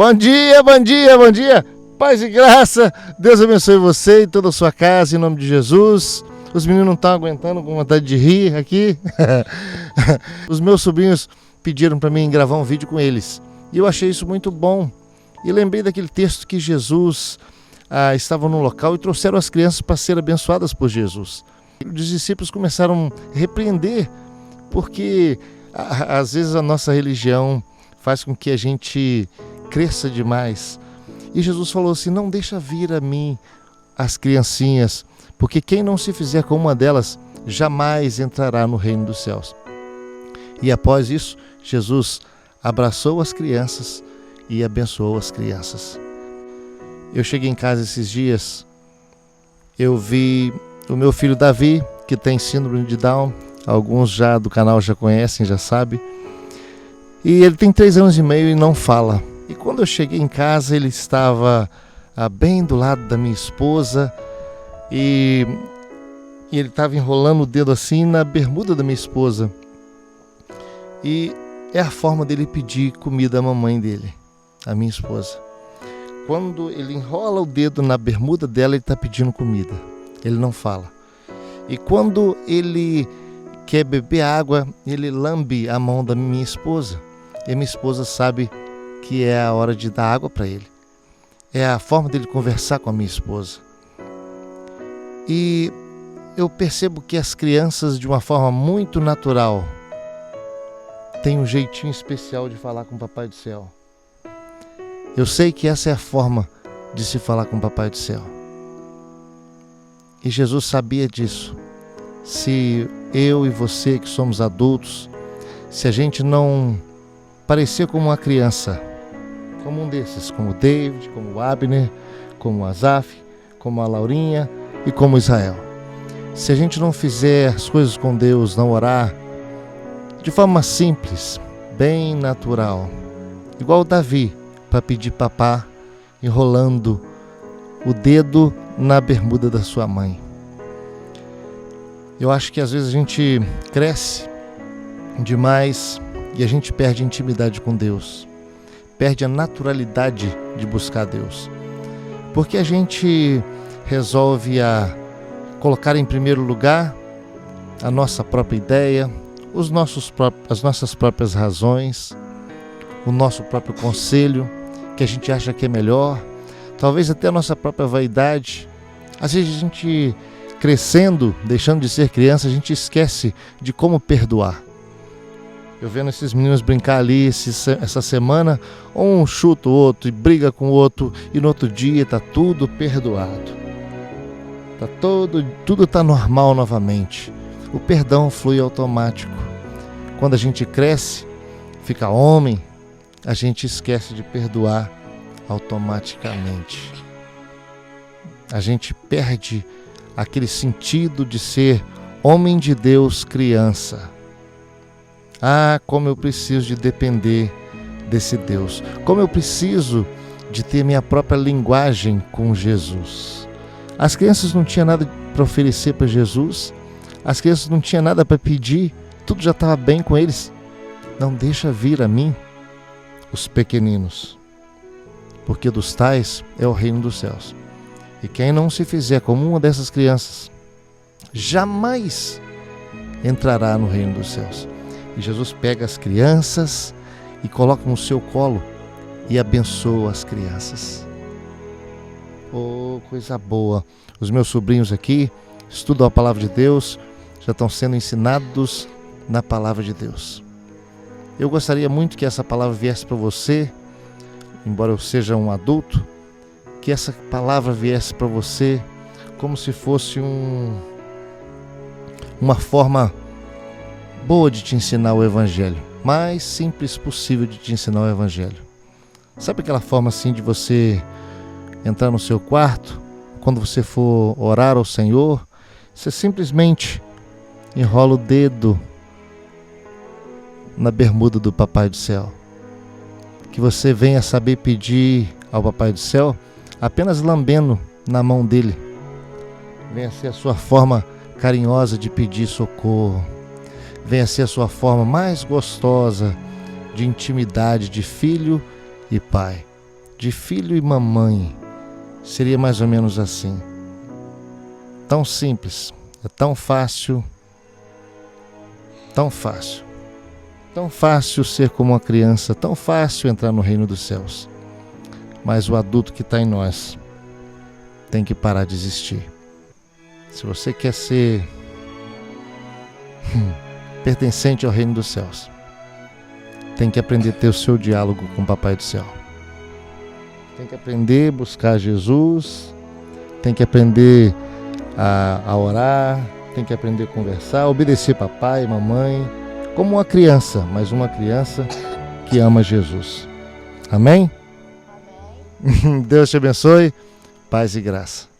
Bom dia, bom dia, bom dia. Paz e graça. Deus abençoe você e toda a sua casa, em nome de Jesus. Os meninos não estão aguentando, com vontade de rir aqui. Os meus sobrinhos pediram para mim gravar um vídeo com eles. E eu achei isso muito bom. E lembrei daquele texto que Jesus estava no local e trouxeram as crianças para serem abençoadas por Jesus. Os discípulos começaram a repreender, porque às vezes a nossa religião faz com que a gente cresça demais. E Jesus falou assim: não deixa vir a mim as criancinhas, porque quem não se fizer como uma delas jamais entrará no reino dos céus. E após isso, Jesus abraçou as crianças e abençoou as crianças. Eu cheguei em casa esses dias, eu vi o meu filho Davi, que tem síndrome de Down. Alguns já do canal já conhecem, já sabem. E ele tem 3 anos e meio e não fala. E quando eu cheguei em casa, ele estava bem do lado da minha esposa e ele estava enrolando o dedo assim na bermuda da minha esposa. E é a forma dele pedir comida à mamãe dele, a minha esposa. Quando ele enrola o dedo na bermuda dela, ele está pedindo comida. Ele não fala. E quando ele quer beber água, ele lambe a mão da minha esposa. E a minha esposa sabe que é a hora de dar água para ele. É a forma dele conversar com a minha esposa. E eu percebo que as crianças, de uma forma muito natural, têm um jeitinho especial de falar com o Papai do Céu. Eu sei que essa é a forma de se falar com o Papai do Céu. E Jesus sabia disso. Se eu e você que somos adultos, se a gente não parecer como uma criança, como um desses, como o David, como o Abner, como o Azaf, como a Laurinha e como Israel. Se a gente não fizer as coisas com Deus, não orar, de forma simples, bem natural, igual o Davi, para pedir papá, enrolando o dedo na bermuda da sua mãe. Eu acho que às vezes a gente cresce demais e a gente perde a intimidade com Deus, perde a naturalidade de buscar Deus, porque a gente resolve colocar em primeiro lugar a nossa própria ideia, as nossas próprias razões, o nosso próprio conselho, que a gente acha que é melhor, talvez até a nossa própria vaidade. Às vezes a gente, crescendo, deixando de ser criança, a gente esquece de como perdoar. Eu vendo esses meninos brincar ali essa semana, um chuta o outro e briga com o outro, e no outro dia está tudo perdoado. Tudo está normal novamente. O perdão flui automático. Quando a gente cresce, fica homem, a gente esquece de perdoar automaticamente. A gente perde aquele sentido de ser homem de Deus, criança. Como eu preciso de depender desse Deus. Como eu preciso de ter minha própria linguagem com Jesus. As crianças não tinham nada para oferecer para Jesus. As crianças não tinham nada para pedir. Tudo já estava bem com eles. Não deixa vir a mim os pequeninos, porque dos tais é o reino dos céus. E quem não se fizer como uma dessas crianças, jamais entrará no reino dos céus. E Jesus pega as crianças e coloca no seu colo e abençoa as crianças. Oh, coisa boa! Os meus sobrinhos aqui estudam a palavra de Deus, já estão sendo ensinados na palavra de Deus. Eu gostaria muito que essa palavra viesse para você, embora eu seja um adulto, que essa palavra viesse para você como se fosse uma forma boa de te ensinar o Evangelho, mais simples possível de te ensinar o Evangelho. Sabe aquela forma assim de você entrar no seu quarto, quando você for orar ao Senhor, você simplesmente enrola o dedo na bermuda do Papai do Céu. Que você venha saber pedir ao Papai do Céu apenas lambendo na mão dele. Venha ser a sua forma carinhosa de pedir socorro. Venha ser a sua forma mais gostosa de intimidade de filho e pai. de filho e mamãe seria mais ou menos assim. Tão simples, é tão fácil, tão fácil. Tão fácil ser como uma criança, tão fácil entrar no reino dos céus. Mas o adulto que está em nós tem que parar de existir. Se você quer ser pertencente ao reino dos céus, tem que aprender a ter o seu diálogo com o Papai do Céu. Tem que aprender a buscar Jesus, tem que aprender a orar, tem que aprender a conversar, obedecer papai e mamãe, como uma criança, mas uma criança que ama Jesus. Amém? Amém. Deus te abençoe, paz e graça.